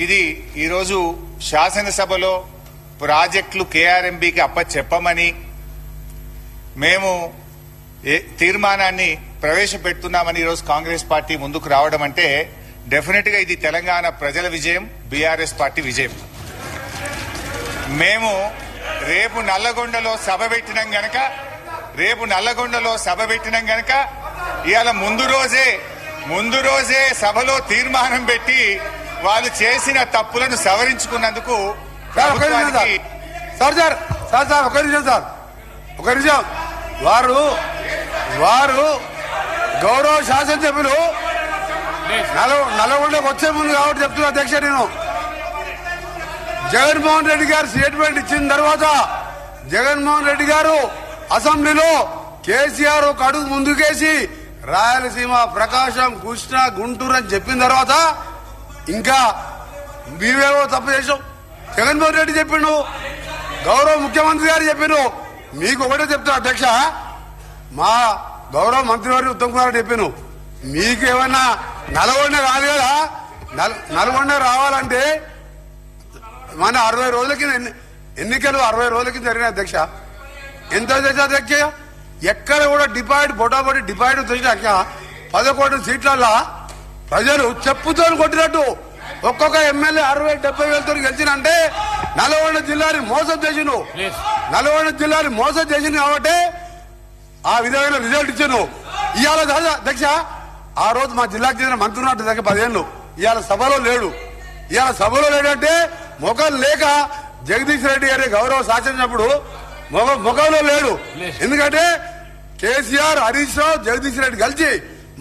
ఇది ఈరోజు శాసనసభలో ప్రాజెక్టులు కేఆర్ఎంబీకి అప్పచెప్పమని మేము తీర్మానాన్ని ప్రవేశపెడుతున్నామని ఈరోజు కాంగ్రెస్ పార్టీ ముందుకు రావడం అంటే డెఫినెట్ గా ఇది తెలంగాణ ప్రజల విజయం, బీఆర్ఎస్ పార్టీ విజయం. మేము రేపు నల్లగొండలో సభ పెట్టినాం గనక ఇవాళ ముందు రోజే సభలో తీర్మానం పెట్టి వాళ్ళు చేసిన తప్పులను సవరించుకున్నందుకు ఒక నిమిషం వారు గౌరవ శాసనసభ్యులు నల్గొండకు వచ్చే ముందు కాబట్టి చెప్తున్నా అధ్యక్ష, నేను జగన్మోహన్ రెడ్డి గారు స్టేట్మెంట్ ఇచ్చిన తర్వాత జగన్మోహన్ రెడ్డి గారు అసెంబ్లీలో కేసీఆర్ ఒక అడుగు ముందుకేసి రాయలసీమ, ప్రకాశం, కృష్ణా, గుంటూరు అని చెప్పిన తర్వాత ఇంకా మీవేవో తప్పు చేసాం. జగన్మోహన్ రెడ్డి చెప్పిండు, గౌరవ ముఖ్యమంత్రి గారు చెప్పిండు. మీకు ఒకటే చెప్తా అధ్యక్ష, మా గౌరవ మంత్రివారి ఉత్తమ్ కుమార్ రెడ్డి చెప్పాను, మీకు ఏమన్నా నల్గొండ రాదు కదా, నల్గొండ రావాలంటే మన 60 రోజుల కింద ఎన్నికలు 60 రోజుల కింద జరిగిన అధ్యక్ష. ఎంత అధ్యక్ష, ఎక్కడ కూడా బొటాబొటి డిపాజిట్ తెచ్చినాక 11 సీట్లల్లో ప్రజలు చెప్పుతో కొట్టినట్టు ఒక్కొక్క ఎమ్మెల్యే 60-70 వేలతో గెలిచినంటే నల్గొండ జిల్లాని మోసం చేసిండు. నల్గొండ జిల్లాని మోసం చేసింది కాబట్టి ఆ విధమైన రిజల్ట్ ఇచ్చాను. ఇవాళ అధ్యక్ష, ఆ రోజు మా జిల్లాకు చెందిన మంత్రి ఉన్నట్టు దగ్గర 10 ఏళ్ళు ఇవాళ సభలో లేడు. ఇవాళ సభలో లేడంటే ముఖం లేక జగదీష్ రెడ్డి గారి గౌరవ శాసనప్పుడు ముఖంలో లేడు. ఎందుకంటే కేసీఆర్, హరీష్ రావు, జగదీష్ రెడ్డి కలిసి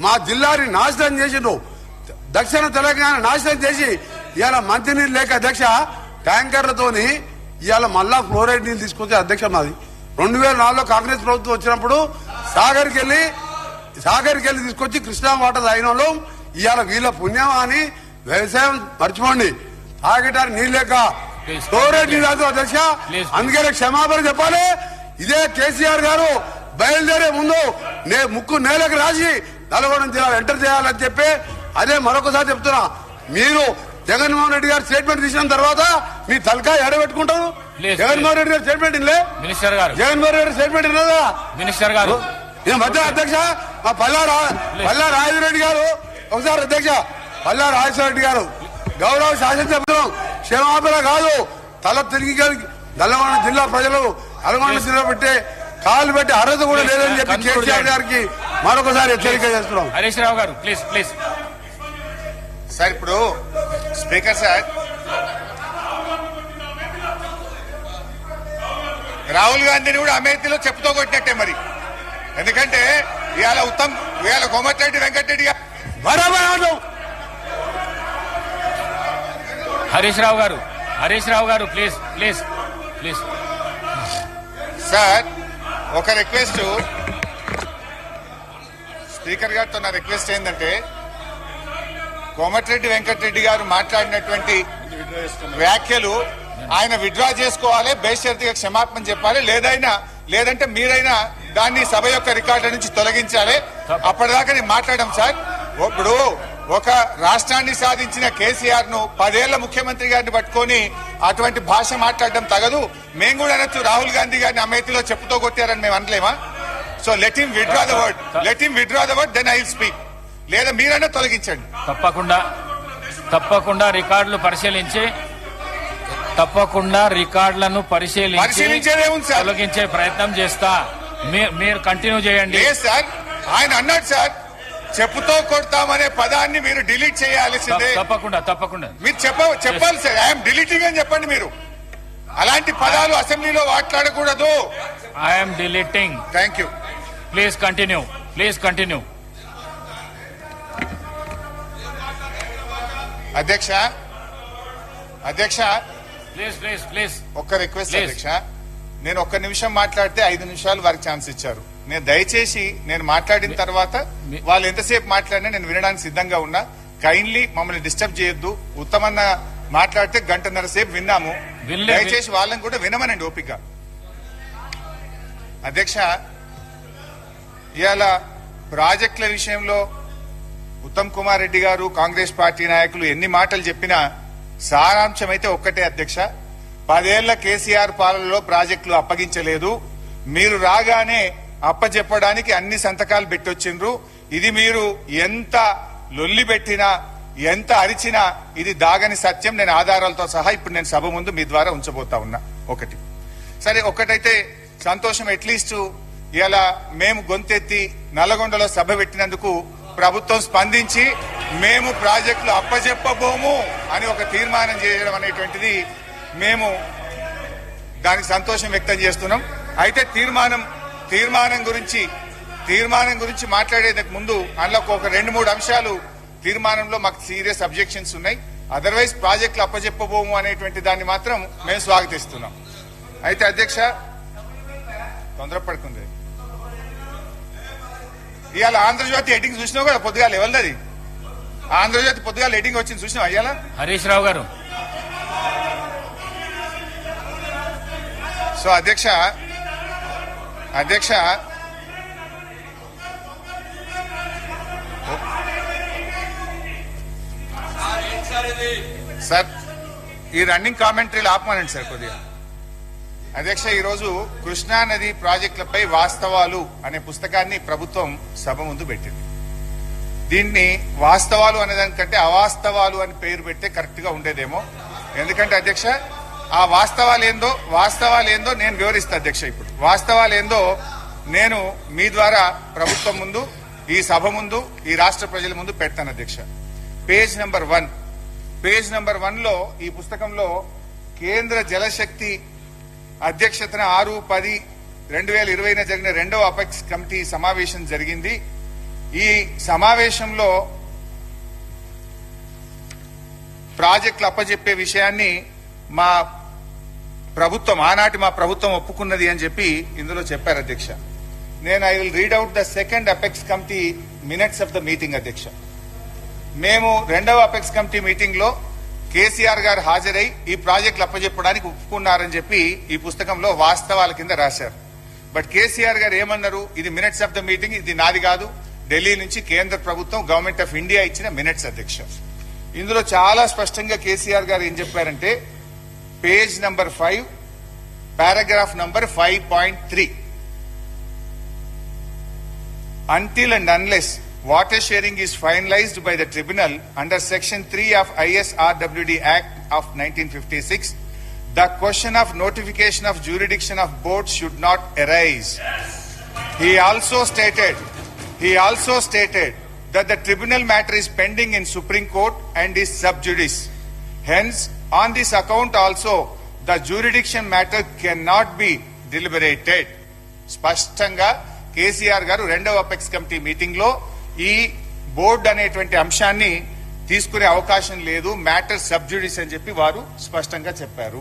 మా జిల్లాని నాశనం చేసిండు. దక్షిణ తెలంగాణ నాశనం చేసి ఇవాళ మంచినీళ్ళు లేక అధ్యక్ష ట్యాంకర్లతోని ఇవాళ మళ్ళా ఫ్లోరైడ్ నీళ్ళు తీసుకొచ్చే అధ్యక్ష మాది 2004లో కాంగ్రెస్ ప్రభుత్వం వచ్చినప్పుడు సాగర్కి వెళ్ళి తీసుకొచ్చి కృష్ణా వాటర్ తాగిన వాళ్ళు ఇవాళ వీళ్ళ పుణ్యమా అని వ్యవసాయం మర్చిపోండి, తాగటానికి నీళ్ళు లేక ఫ్లోరైడ్ నీళ్ళు అధ్యక్ష. అందుకనే క్షమాపణ చెప్పాలి. ఇదే కేసీఆర్ గారు బయలుదేరే ముందు ముక్కు నేలకు రాసి నల్గొండ జిల్లా ఎంటర్ చేయాలని చెప్పి అదే మరొకసారి చెప్తున్నా. మీరు జగన్మోహన్ రెడ్డి గారు స్టేట్మెంట్ తీసిన తర్వాత మీ తలకాయ ఎడబెట్టుకుంటారు. జగన్మోహన్ రెడ్డి గారు స్టేట్మెంట్ ఇల్లే, జగన్మోహన్ రెడ్డి స్టేట్మెంట్ ఇల్లదా మినిస్టర్ గారు? మధ్య అధ్యక్ష మా పల్లా రాజరెడ్డి గారు ఒకసారి అధ్యక్ష, పల్లా రాజరెడ్డి గారు గౌరవ శాసనసభ్యులు క్షమాపణ కాదు, తల తిరిగి నల్గొండ జిల్లా ప్రజలు నల్గొండ జిల్లా పెట్టే కాలు పెట్టి అర్హత కూడా లేదని చెప్పి కేసీఆర్ గారికి మరొకసారి హెచ్చరిక చేస్తున్నాం. హరీష్ రావు గారు ప్లీజ్. సార్ ఇప్పుడు స్పీకర్ సార్, రాహుల్ గాంధీని కూడా అమేథీలో చెప్పుతో కొట్టినట్టే మరి. ఎందుకంటే ఇవాళ కోమటిరెడ్డి వెంకటరెడ్డి గారు హరీష్ రావు గారు ప్లీజ్. సార్ ఒక రిక్వెస్ట్, స్పీకర్ గారితో నా రిక్వెస్ట్ ఏంటంటే కోమటిరెడ్డి వెంకటరెడ్డి గారు మాట్లాడినటువంటి వ్యాఖ్యలు ఆయన విత్డ్రా చేసుకోవాలి, బేషరతుగా క్షమాపణ చెప్పాలి, లేదంటే మీరైనా దాన్ని సభ యొక్క రికార్డు నుంచి తొలగించాలి. అప్పటిదాకా నేను మాట్లాడడం సార్. ఇప్పుడు ఒక రాష్ట్రాన్ని సాధించిన కేసీఆర్ ను 10 ఏళ్ల ముఖ్యమంత్రి గారిని పట్టుకొని అటువంటి భాష మాట్లాడడం తగదు. మేము కూడా అనొచ్చు, రాహుల్ గాంధీ గారిని అమేథీలో చెప్పుతో కొట్టారని మేము అనలేమా? So let him withdraw the word then I will speak, లేదా మీరైనా తొలగించండి. తప్పకుండా రికార్డులను పరిశీలించి తొలగించే ప్రయత్నం చేస్తా. మీరు కంటిన్యూ చేయండి. సార్ ఆయన అన్నాడు సార్, చెప్పుతో కొడతామనే పదాన్ని మీరు డిలీట్ చేయాల్సిందే. తప్పకుండా మీరు చెప్పాలి సార్. ఐఎమ్ డిలీటింగ్ అని చెప్పండి. మీరు అలాంటి పదాలు అసెంబ్లీలో మాట్లాడకూడదు. I'm deleting. Thank you. Please continue. అధ్యక్ష ప్లీజ్ ఒక్క రిక్వెస్ట్ అధ్యక్ష, నేను 1 నిమిషం మాట్లాడితే 5 నిమిషాలు వారికి ఛాన్స్ ఇచ్చారు. నేను దయచేసి నేను మాట్లాడిన తర్వాత వాళ్ళు ఎంతసేపు మాట్లాడినా నేను వినడానికి సిద్ధంగా ఉన్నా. కైండ్లీ మమ్మల్ని డిస్టర్బ్ చేయొద్దు. ఉత్తమన్న మాట్లాడితే 1.5 సేపు విన్నాము. దయచేసి వాళ్ళని కూడా వినమనండి ఓపిక. అధ్యక్ష, ఇవాళ ప్రాజెక్టుల విషయంలో ఉత్తమ్ కుమార్ రెడ్డి గారు, కాంగ్రెస్ పార్టీ నాయకులు ఎన్ని మాటలు చెప్పినా సారాంశం అయితే ఒక్కటే అధ్యక్ష, 10 ఏళ్ల కేసీఆర్ పాలనలో ప్రాజెక్టులు అప్పగించలేదు. మీరు రాగానే అప్పచెప్పడానికి అన్ని సంతకాలు పెట్టొచ్చిండ్రు. ఇది మీరు ఎంత లొల్లి పెట్టినా ఎంత అరిచినా ఇది దాగని సత్యం. నేను ఆధారాలతో సహా ఇప్పుడు నేను సభ ముందు మీ ద్వారా ఉంచబోతా ఉన్నా. ఒకటి సరే, ఒకటైతే సంతోషం, అట్లీస్ట్ ఇలా మేము గొంతెత్తి నల్లగొండలో సభ పెట్టినందుకు ప్రభుత్వం స్పందించి మేము ప్రాజెక్టులు అప్పచెప్పబోము అని ఒక తీర్మానం చేయడం అనేటువంటిది మేము దానికి సంతోషం వ్యక్తం చేస్తున్నాం. అయితే తీర్మానం గురించి మాట్లాడేందుకు ముందు అందులో ఒక 2-3 అంశాలు తీర్మానంలో మాకు సీరియస్ అబ్జెక్షన్స్ ఉన్నాయి. అదర్వైజ్ ప్రాజెక్టులు అప్పచెప్పబోము అనేటువంటి దాన్ని మాత్రం మేము స్వాగతిస్తున్నాం. అయితే అధ్యక్ష, తొందరపడుకుంది. ఇవాళ ఆంధ్రజ్యోతి ఎడిటింగ్ చూసినావు కదా పొద్దుగాల, ఎవరిది ఆంధ్రజ్యోతి పొద్దుగాల ఎడిటింగ్ వచ్చింది చూసినావు అయ్యాల? హరీష్ రావు గారు. సో అధ్యక్ష సార్ ఈ రన్నింగ్ కామెంటరీలు ఆపమానండి సార్ కొద్దిగా. అధ్యక్ష, ఈరోజు కృష్ణా నది ప్రాజెక్టులపై వాస్తవాలు అనే పుస్తకాన్ని ప్రభుత్వం సభ ముందు పెట్టింది. దీన్ని వాస్తవాలు అనేదానికంటే అవాస్తవాలు అని పేరు పెడితే కరెక్ట్ గా ఉండేదేమో. ఎందుకంటే అధ్యక్ష, ఆ వాస్తవాలు ఏందో నేను వివరిస్తా అధ్యక్ష. ఇప్పుడు వాస్తవాలు ఏందో నేను మీ ద్వారా ప్రభుత్వం ముందు, ఈ సభ ముందు, ఈ రాష్ట్ర ప్రజల ముందు పెడతాను అధ్యక్ష. పేజ్ నెంబర్ 1 లో ఈ పుస్తకంలో కేంద్ర జలశక్తి అధ్యక్షతన 6-10-2020 జరిగిన 2వ అపెక్స్ కమిటీ సమావేశం జరిగింది. ఈ సమావేశంలో ప్రాజెక్టులు అప్పచెప్పే విషయాన్ని ఆనాటి మా ప్రభుత్వం ఒప్పుకున్నది అని చెప్పి ఇందులో చెప్పారు అధ్యక్ష. నేను I will read out the second apex committee minutes of the meeting అధ్యక్ష. మేము 2వ అపెక్స్ కమిటీ మీటింగ్ లో కేసీఆర్ గారు హాజరై ఈ ప్రాజెక్టులు అప్పచెప్పడానికి ఒప్పుకున్నారని చెప్పి ఈ పుస్తకంలో వాస్తవాల కింద రాశారు. బట్ కేసీఆర్ గారు ఏమన్నారు, ఇది మినిట్స్ ఆఫ్ ద మీటింగ్, ఇది నాది కాదు, ఢిల్లీ నుంచి కేంద్ర ప్రభుత్వం గవర్నమెంట్ ఆఫ్ ఇండియా ఇచ్చిన మినిట్స్ అధ్యక్ష. ఇందులో చాలా స్పష్టంగా కేసీఆర్ గారు ఏం చెప్పారంటే, page number 5 paragraph number 5.3, until and unless water sharing is finalized by the tribunal under section 3 of ISRWD Act of 1956, the question of notification of jurisdiction of board should not arise. He also stated that the tribunal matter is pending in Supreme Court and is sub judice. Hence, on this account also, the jurisdiction matter cannot be deliberated. స్పష్టంగా కేసీఆర్ గారు 2వ apex committee meeting లో ఈ board అనేటువంటి అంశాన్ని తీసుకునే అవకాశం లేదు, మ్యాటర్ సబ్ జ్యుడిస్ అని చెప్పి వారు స్పష్టంగా చెప్పారు.